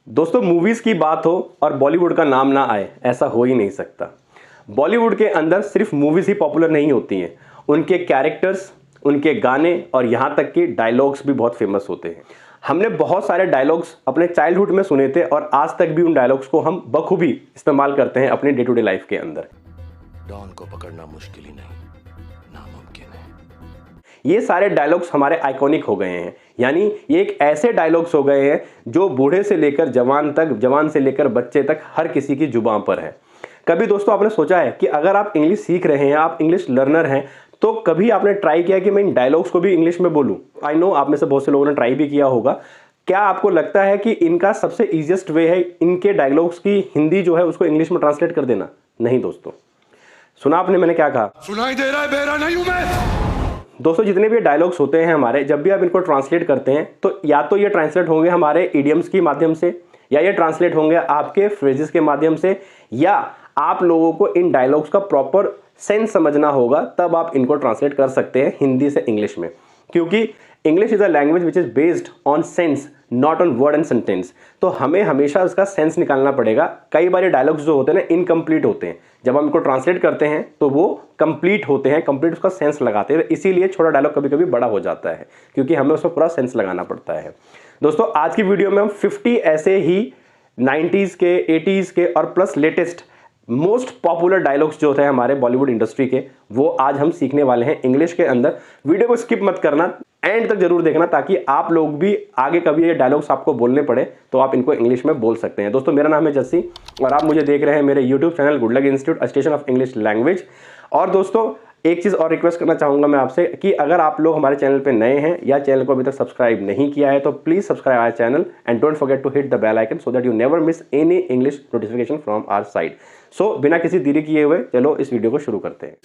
दोस्तों मूवीज की बात हो और बॉलीवुड का नाम ना आए, ऐसा हो ही नहीं सकता। बॉलीवुड के अंदर सिर्फ मूवीज ही पॉपुलर नहीं होती हैं, उनके कैरेक्टर्स, उनके गाने और यहाँ तक कि डायलॉग्स भी बहुत फेमस होते हैं। हमने बहुत सारे डायलॉग्स अपने चाइल्डहुड में सुने थे और आज तक भी उन डायलॉग्स को हम बखूबी इस्तेमाल करते हैं अपनी डे टू डे लाइफ के अंदर। डॉन को पकड़ना मुश्किल ही नहीं, नामुमकिन है। ये सारे डायलॉग्स हमारे आइकॉनिक हो गए हैं, यानी ये एक ऐसे डायलॉग्स हो गए हैं जो बूढ़े से लेकर जवान तक, जवान से लेकर बच्चे तक हर किसी की जुबान पर है। कभी दोस्तों आपने सोचा है कि अगर आप इंग्लिश सीख रहे हैं, आप इंग्लिश लर्नर हैं, तो कभी आपने ट्राई किया कि मैं इन डायलॉग्स को भी इंग्लिश में बोलूं? आई नो आप में से बहुत से लोगों ने ट्राई भी किया होगा। क्या आपको लगता है कि इनका सबसे इजीएस्ट वे है इनके डायलॉग्स की हिंदी जो है उसको इंग्लिश में ट्रांसलेट कर देना? नहीं दोस्तों। सुना आपने मैंने क्या कहा? सुनाई दे रहा है, बहरा नहीं हूं मैं। दोस्तों जितने भी डायलॉग्स होते हैं हमारे, जब भी आप इनको ट्रांसलेट करते हैं तो या तो ये ट्रांसलेट होंगे हमारे इडियम्स के माध्यम से, या ये ट्रांसलेट होंगे आपके फ्रेजेस के माध्यम से, या आप लोगों को इन डायलॉग्स का प्रॉपर सेंस समझना होगा, तब आप इनको ट्रांसलेट कर सकते हैं हिंदी से इंग्लिश में। क्योंकि English is a language which is based on sense, not on word and sentence. तो हमें हमेशा उसका सेंस निकालना पड़ेगा। कई बार डायलॉग्स जो होते हैं ना इनकम्प्लीट होते हैं, जब हम इनको ट्रांसलेट करते हैं तो वो कंप्लीट होते हैं, कंप्लीट उसका सेंस लगाते हैं। इसीलिए छोटा डायलॉग कभी कभी बड़ा हो जाता है, क्योंकि हमें उसमें पूरा सेंस लगाना पड़ता है। दोस्तों आज की वीडियो में हम 50 ऐसे ही 90s के, 80s के और plus latest most popular dialogues जो होते हैं हमारे बॉलीवुड इंडस्ट्री के, वो आज हम सीखने वाले हैं इंग्लिश के अंदर। वीडियो को स्किप मत करना, एंड तक जरूर देखना, ताकि आप लोग भी आगे कभी ये डायलॉग्स आपको बोलने पड़े तो आप इनको इंग्लिश में बोल सकते हैं। दोस्तों मेरा नाम है जस्सी और आप मुझे देख रहे हैं मेरे YouTube channel good luck institute, a station of English language. और दोस्तों एक चीज़ और रिक्वेस्ट करना चाहूँगा मैं आपसे कि अगर आप लोग हमारे चैनल पे नए हैं या चैनल को अभी तक सब्सक्राइब नहीं किया है तो please subscribe our channel and don't forget to hit the bell icon so that you never miss any English notification from our side. So बिना किसी देरी किए हुए चलो इस वीडियो को शुरू करते हैं।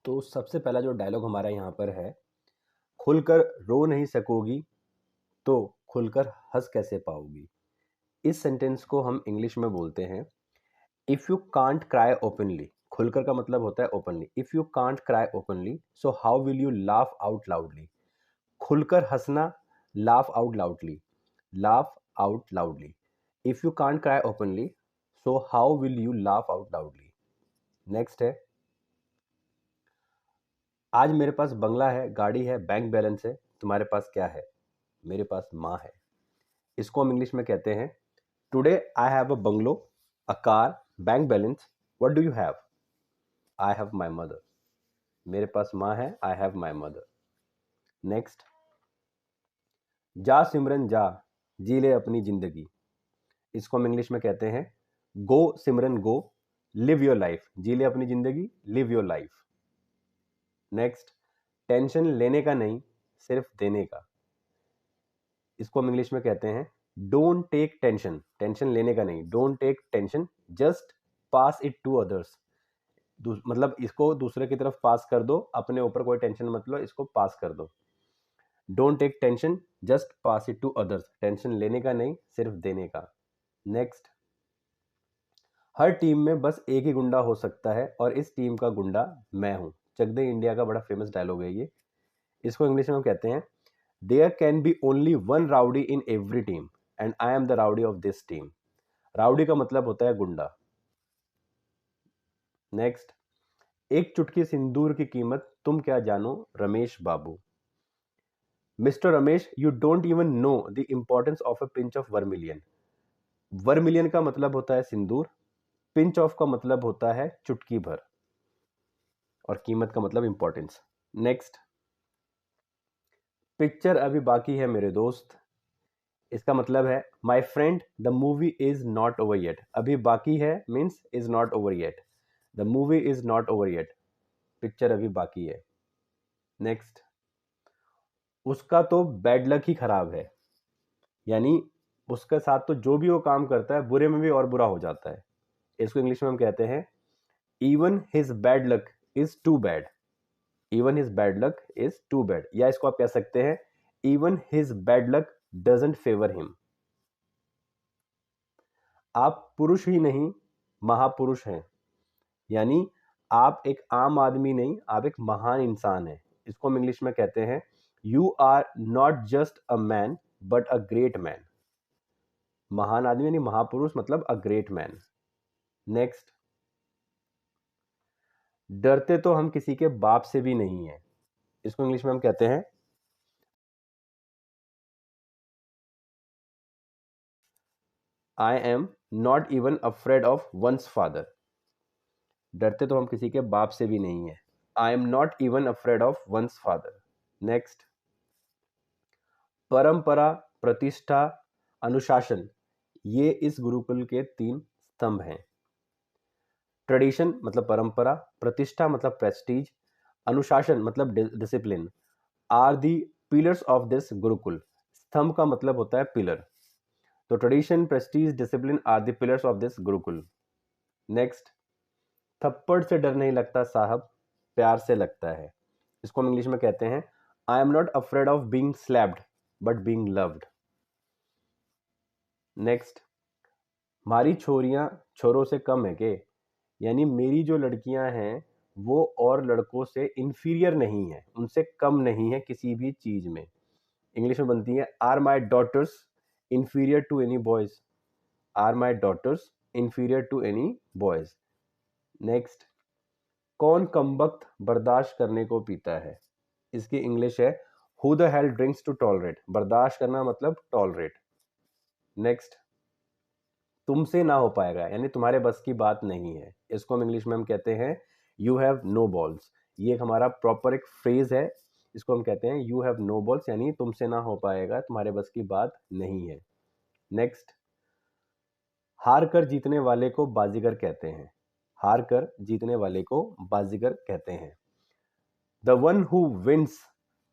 तो सबसे पहला जो डायलॉग हमारा यहाँ पर है, खुलकर रो नहीं सकोगी तो खुलकर हंस कैसे पाओगी। इस सेंटेंस को हम इंग्लिश में बोलते हैं, if you can't cry openly. खुलकर का मतलब होता है openly. If you can't cry openly so how will you laugh out loudly. खुलकर हंसना, laugh out loudly, laugh out loudly. If you can't cry openly so how will you laugh out loudly. Next है, आज मेरे पास बंगला है, गाड़ी है, bank balance है, तुम्हारे पास क्या है? मेरे पास माँ है। इसको हम इंग्लिश में कहते हैं, today I have a bungalow, a car, bank balance, what do you have? I have my mother. मेरे पास माँ है, I have my mother. Next, जा सिमरन जा, जी ले अपनी जिंदगी। इसको हम इंग्लिश में कहते हैं, गो सिमरन गो, लिव योर लाइफ। जी ले अपनी जिंदगी, live your life. Next, tension लेने का नहीं, सिर्फ देने का। इसको हम इंग्लिश में कहते हैं, डोंट टेक टेंशन। टेंशन लेने का नहीं, don't take tension, just pass it to others. मतलब इसको दूसरे की तरफ पास कर दो, अपने ऊपर कोई टेंशन मत लो, इसको पास कर दो। Don't take tension, just pass it to others. Tension लेने का नहीं, सिर्फ देने का। नेक्स्ट, हर टीम में बस एक ही गुंडा हो सकता है और इस टीम का गुंडा मैं हूं। चक दे इंडिया का बड़ा फेमस डायलॉग है ये। इसको इंग्लिश में हम कहते हैं, there can be only one rowdy in every team and I am the rowdy of this team. Rowdy का मतलब होता है गुंडा। नेक्स्ट, एक चुटकी सिंदूर की कीमत तुम क्या जानो Ramesh babu. Mister Ramesh, you don't even know the importance of a pinch of vermilion. Vermilion का मतलब होता है सिंदूर, पिंच ऑफ का मतलब होता है चुटकी भर, और कीमत का मतलब इंपॉर्टेंस। नेक्स्ट, पिक्चर अभी बाकी है मेरे दोस्त। इसका मतलब है, my friend the movie is not over yet. अभी बाकी है means is not over yet. The movie is not over yet, picture अभी बाकी है। नेक्स्ट, उसका तो बैड लक ही खराब है, यानी उसके साथ तो जो भी वो काम करता है बुरे में भी और बुरा हो जाता है। इसको इंग्लिश में हम कहते हैं, even his bad luck is too bad. Even his bad luck is too bad, या इसको आप कह सकते हैं, even his bad luck doesn't favour him. आप पुरुष ही नहीं महापुरुष हैं, यानी आप एक आम आदमी नहीं, आप एक महान इंसान हैं। इसको हम इंग्लिश में कहते हैं, you are not just a man but a great man. महान आदमी यानी महापुरुष मतलब अ ग्रेट मैन। नेक्स्ट, डरते तो हम किसी के बाप से भी नहीं है। इसको इंग्लिश में हम कहते हैं आई am not even afraid of once father. डरते तो हम किसी के बाप से भी नहीं है। आई am not even afraid of once father. Next, परंपरा, प्रतिष्ठा, अनुशासन, ये इस गुरुकुल के 3 स्तंभ हैं। ट्रेडिशन मतलब परंपरा, प्रतिष्ठा मतलब प्रेस्टीज, अनुशासन मतलब discipline are the pillars of this gurukul. स्तंभ का मतलब होता है पिलर। तो tradition, prestige, discipline are the pillars of this gurukul. Next, थप्पड़ से डर नहीं लगता साहब, प्यार से लगता है। इसको हम इंग्लिश में कहते हैं आई am not afraid of being slapped but being loved. Next, हमारी छोरियां छोरों से कम है के, यानी मेरी जो लड़कियां हैं वो और लड़कों से इंफीरियर नहीं है, उनसे कम नहीं है किसी भी चीज में। इंग्लिश में बनती है are my daughters inferior to any boys. Are my daughters inferior to any boys. Next, कौन कमबख्त बर्दाश्त करने को पीता है। इसकी इंग्लिश है who the hell drinks to tolerate. बर्दाश्त करना मतलब टॉलरेट। नेक्स्ट, तुमसे ना हो पाएगा यानी तुम्हारे बस की बात नहीं है। इसको हम इंग्लिश में हम कहते हैं यू हैव नो बॉल्स। ये एक हमारा प्रॉपर एक फ्रेज है। इसको हम कहते हैं यू हैव नो बॉल्स, यानी तुमसे ना हो पाएगा, तुम्हारे बस की बात नहीं है। नेक्स्ट, हार कर जीतने वाले को बाजीगर कहते हैं। हार कर जीतने वाले को बाजीगर कहते हैं। The one who wins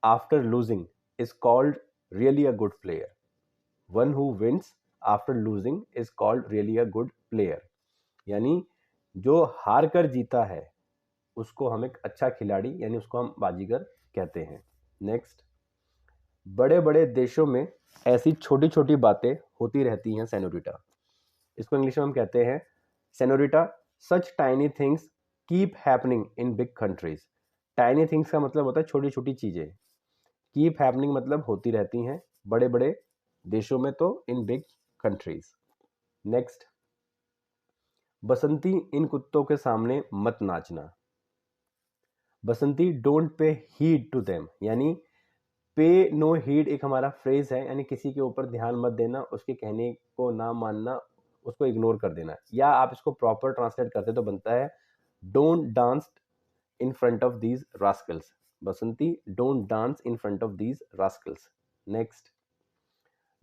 after losing is called really a good player. One who wins after losing is called really a good player, यानी जो हार कर जीता है उसको हम एक अच्छा खिलाड़ी यानी उसको हम बाजीगर कहते हैं। नेक्स्ट, बड़े बड़े देशों में ऐसी छोटी छोटी बातें होती रहती हैं सेनोरिटा। इसको इंग्लिश में हम कहते हैं senorita such tiny things keep happening in big countries. Tiny things का मतलब होता है छोटी छोटी चीजें। कीप हैपनिंग मतलब होती रहती हैं बड़े बड़े देशों में, तो in big countries. Next, Basanti इन कुत्तों के सामने मत नाचना। Basanti don't pay heed to them, यानी पे नो हीड एक हमारा फ्रेज है, यानी किसी के ऊपर ध्यान मत देना, उसके कहने को ना मानना, उसको इग्नोर कर देना। या आप इसको प्रॉपर ट्रांसलेट करते तो बनता है don't dance in front of these rascals. Basanti don't dance in front of these rascals. Next,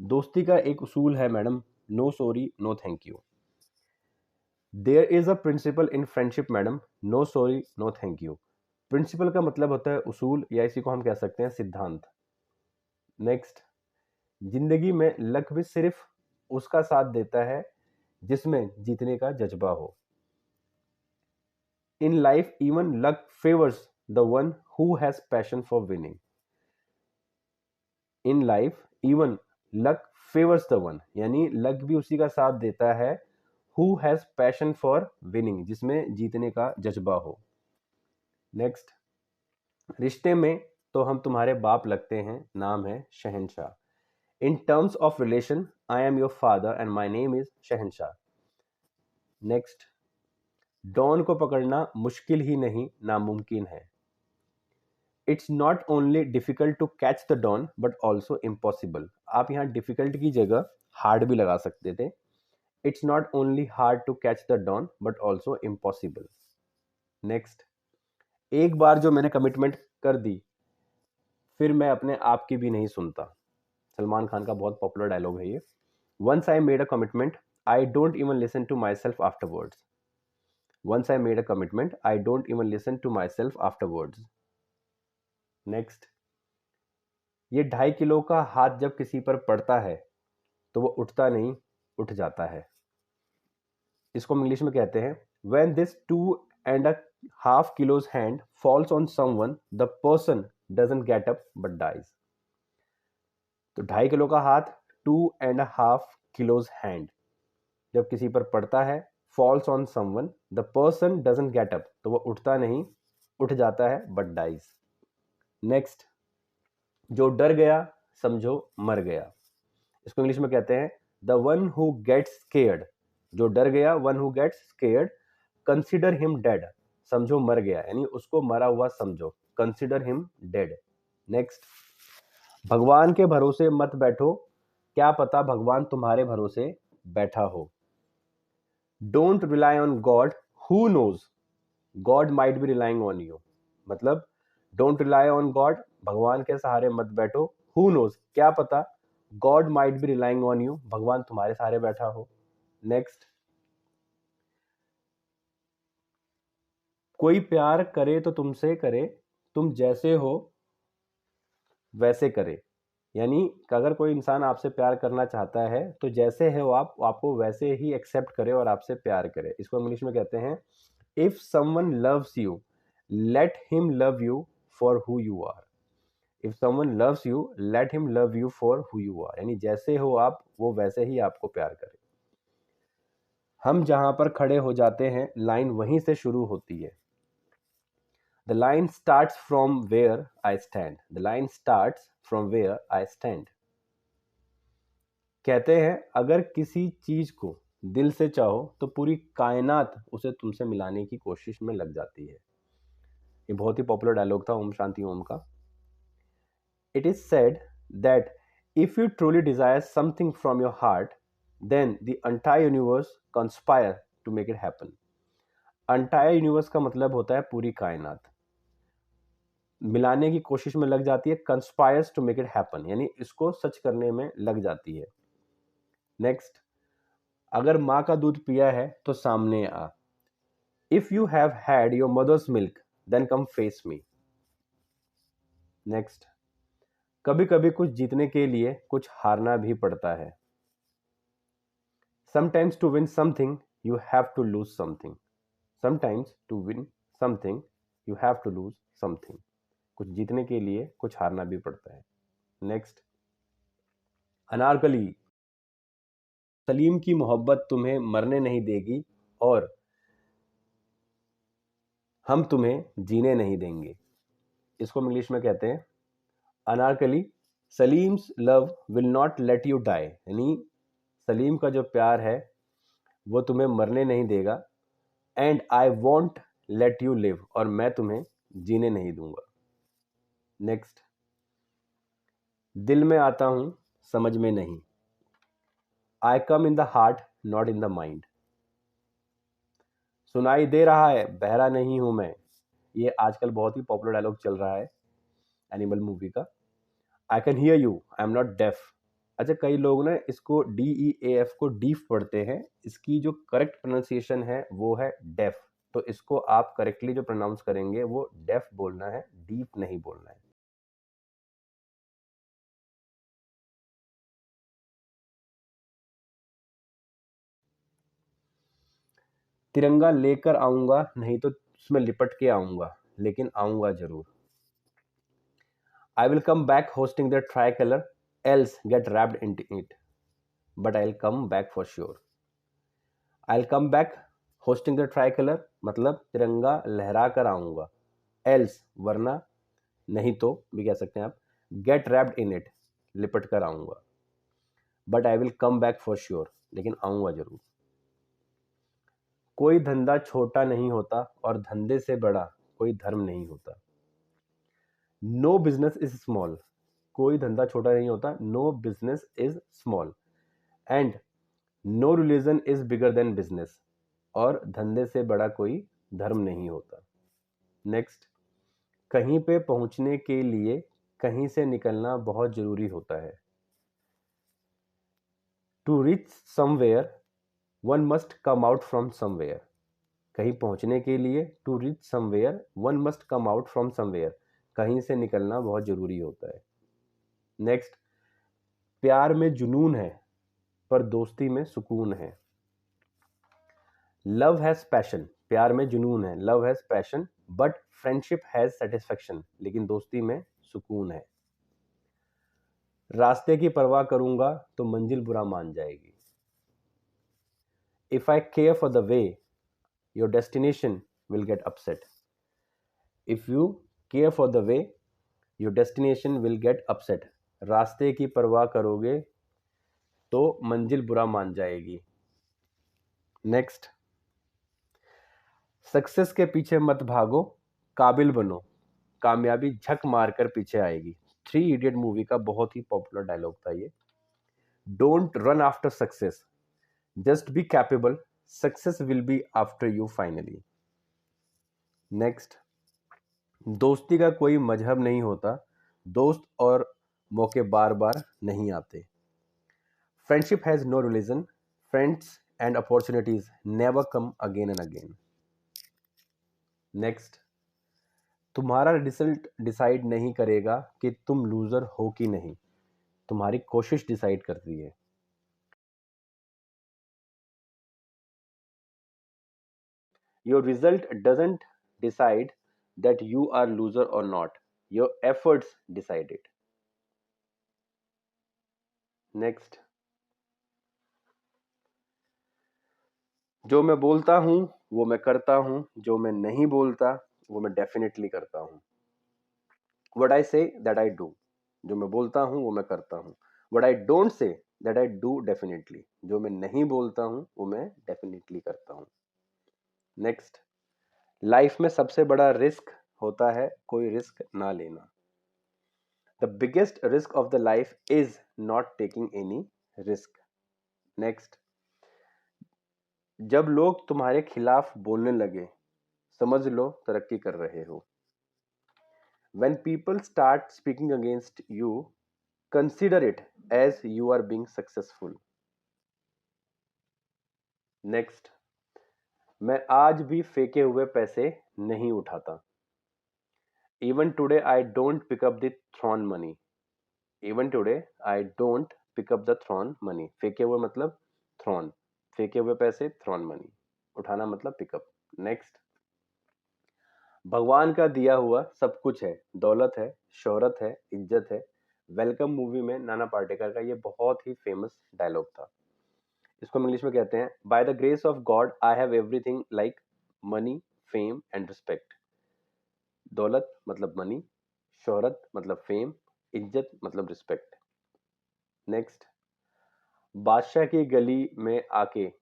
दोस्ती का एक उसूल है madam, no sorry no thank you. There is a principle in friendship madam, no sorry no thank you. Principle का मतलब होता है उसूल, या इसी को हम कह सकते हैं सिद्धांत। नेक्स्ट, जिंदगी में लक भी सिर्फ उसका साथ देता है जिसमें जीतने का जज्बा हो। In life even luck favours the one who has passion for winning. In life even luck favours the one, यानी लक भी उसी का साथ देता है who has passion for winning, जिसमें जीतने का जज्बा हो। नेक्स्ट, रिश्ते में तो हम तुम्हारे बाप लगते हैं, नाम है Shahenshah. In terms of relation I am your father and my name is Shahenshah. Next, Don को पकड़ना मुश्किल ही नहीं नामुमकिन है। It's not only difficult to catch the Don but also impossible. आप यहाँ डिफिकल्ट की जगह हार्ड भी लगा सकते थे। It's not only hard to catch the Don but also impossible. Next, एक बार जो मैंने कमिटमेंट कर दी फिर मैं अपने आप की भी नहीं सुनता। सलमान खान का बहुत पॉपुलर डायलॉग है ये। Once I made a commitment I don't even listen to my self afterwards. Once I made a commitment I don't even listen to my self afterwards. Next, ये 2.5 किलो का हाथ जब किसी पर पड़ता है तो वो उठता नहीं, उठ जाता है। इसको हम इंग्लिश में कहते हैं when this 2.5 kilos hand falls on someone the person doesn't get up but dies। तो 2.5 किलो का हाथ, 2.5 kilos हैंड जब किसी पर पड़ता है, falls on someone the person doesn't get up, तो वो उठता नहीं, उठ जाता है but dies। नेक्स्ट, जो डर गया समझो मर गया। इसको इंग्लिश में कहते हैं the one who gets scared. जो डर गया, one who gets scared, consider him dead, समझो मर गया, यानी उसको मरा हुआ समझो, कंसिडर हिम डेड। नेक्स्ट, भगवान के भरोसे मत बैठो, क्या पता भगवान तुम्हारे भरोसे बैठा हो। Don't rely on God, who knows God might be relying on you. मतलब डोंट रिलाई ऑन गॉड, भगवान के सहारे मत बैठो, हु नोज, क्या पता, God might be relying on you, भगवान तुम्हारे सहारे बैठा हो। नेक्स्ट, कोई प्यार करे तो तुमसे करे, तुम जैसे हो वैसे करे। यानी अगर कोई इंसान आपसे प्यार करना चाहता है तो जैसे है वो आपको वैसे ही एक्सेप्ट करे और आपसे प्यार करे। इसको इंग्लिश में कहते हैं if someone loves you let him love you for who you are. If someone loves you let him love you for who you are, यानी जैसे हो आप वो वैसे ही आपको प्यार करे। हम जहां पर खड़े हो जाते हैं लाइन वहीं से शुरू होती है। The line starts from where I stand. The line starts from where I stand. कहते हैं अगर किसी चीज को दिल से चाहो तो पूरी कायनात उसे तुमसे मिलाने की कोशिश में लग जाती है। ये बहुत ही पॉपुलर डायलॉग था ओम शांति ओम का। It is said that if you truly desire something from your heart, then the entire universe conspire to make it happen. Entire universe का मतलब होता है पूरी कायनात, मिलाने की कोशिश में लग जाती है, conspires to make it happen, यानी इसको सच करने में लग जाती है। नेक्स्ट, अगर माँ का दूध पिया है तो सामने आ। If you have had your mother's milk then come face me. Next, कभी कभी कुछ जीतने के लिए कुछ हारना भी पड़ता है। Sometimes to win something you have to lose something. Sometimes to win something you have to lose something. कुछ जीतने के लिए कुछ हारना भी पड़ता है। नेक्स्ट, अनारकली, सलीम की मोहब्बत तुम्हें मरने नहीं देगी और हम तुम्हें जीने नहीं देंगे। इसको इंग्लिश में कहते हैं Anarkali, Salim's love will not let you die, यानी सलीम का जो प्यार है वो तुम्हें मरने नहीं देगा। And I won't let you live, और मैं तुम्हें जीने नहीं दूंगा। नेक्स्ट, दिल में आता हूं समझ में नहीं, I come in the heart not in the mind. सुनाई दे रहा है बहरा नहीं हूं मैं, ये आजकल बहुत ही पॉपुलर डायलॉग चल रहा है एनिमल मूवी का। I can hear you I am not deaf. अच्छा, कई लोग ना इसको DEAF को डीफ पढ़ते हैं, इसकी जो करेक्ट प्रोनाउंसिएशन है वो है डेफ। तो इसको आप करेक्टली जो प्रोनाउंस करेंगे वो डेफ बोलना है, डीफ नहीं बोलना है। तिरंगा लेकर आऊंगा नहीं तो उसमें लिपट के आऊंगा, लेकिन आऊंगा जरूर। I will come back hoisting the tricolour else get wrapped in it, but I will come back for sure. I will come back hoisting the tricolour मतलब तिरंगा लहरा कर आऊंगा, एल्स वरना, नहीं तो भी कह सकते हैं आप, गेट रैप्ड इन इट लिपट कर आऊंगा, but I will come back for sure, लेकिन आऊंगा जरूर। कोई धंधा छोटा नहीं होता और धंधे से बड़ा कोई धर्म नहीं होता। नो बिजनेस इज स्मॉल, कोई धंधा छोटा नहीं होता, no business is small, and no religion is bigger than business, और धंधे से बड़ा कोई धर्म नहीं होता। नेक्स्ट, कहीं पे पहुंचने के लिए कहीं से निकलना बहुत जरूरी होता है। To reach somewhere one must come out from somewhere. कहीं पहुंचने के लिए to reach somewhere one must come out from somewhere, कहीं से निकलना बहुत जरूरी होता है। नेक्स्ट, प्यार में जुनून है पर दोस्ती में सुकून है। लव हैज पैशन, प्यार में जुनून है, love has passion, but friendship has satisfaction, लेकिन दोस्ती में सुकून है। रास्ते की परवाह करूंगा तो मंजिल बुरा मान जाएगी। If I care for the way your destination will get upset. If you care for the way your destination will get upset, रास्ते की परवाह करोगे तो मंजिल बुरा मान जाएगी। नेक्स्ट, सक्सेस के पीछे मत भागो, काबिल बनो, कामयाबी झक मारकर पीछे आएगी। थ्री इडियट मूवी का बहुत ही पॉपुलर डायलॉग था ये। Don't run after success, just be capable, success will be after you finally. Next, दोस्ती का कोई मजहब नहीं होता, दोस्त और मौके बार बार नहीं आते। Friendship has no religion, friends and opportunities never come again and again. Next, तुम्हारा रिजल्ट डिसाइड नहीं करेगा कि तुम लूजर हो कि नहीं, तुम्हारी कोशिश डिसाइड करती है। Your result doesn't decide that you are loser और not, your efforts decide it. Next, जो मैं बोलता हूं वो मैं करता हूं, जो मैं नहीं बोलता वो मैं डेफिनेटली करता हूं। What I say that I do, जो मैं बोलता हूं वो मैं करता हूं। What I don't say that I do definitely, जो मैं नहीं बोलता हूं वो मैं डेफिनेटली करता हूं। नेक्स्ट, लाइफ में सबसे बड़ा रिस्क होता है कोई रिस्क ना लेना। The biggest risk of the life is not taking any risk. Next, जब लोग तुम्हारे खिलाफ बोलने लगे समझ लो तरक्की कर रहे हो। When people start speaking against you, consider it as you are being successful. Next, मैं आज भी फेंके हुए पैसे नहीं उठाता। Even today I don't pick up the thrown money. Even today I don't pick up the thrown money. फेंके हुए मतलब थ्रॉन, फेंके हुए पैसे थ्रॉन मनी, उठाना मतलब पिकअप। नेक्स्ट, भगवान का दिया हुआ सब कुछ है, दौलत है, शोहरत है, इज्जत है। वेलकम मूवी में नाना पाटेकर का ये बहुत ही फेमस डायलॉग था। इसको हम इंग्लिश में कहते हैं, by the grace of God I have everything like money, fame and respect. दौलत मतलब मनी, शोहरत मतलब फेम, इज्जत मतलब रिस्पेक्ट। नेक्स्ट, बादशाह की गली में आके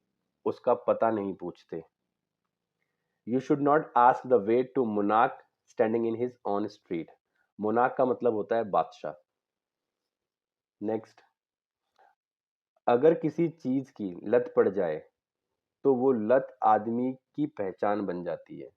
उसका पता नहीं पूछते। You should not ask the way to monarch standing in his own street. Monarch का मतलब होता है बादशाह। नेक्स्ट, अगर किसी चीज की लत पड़ जाए तो वो लत आदमी की पहचान बन जाती है।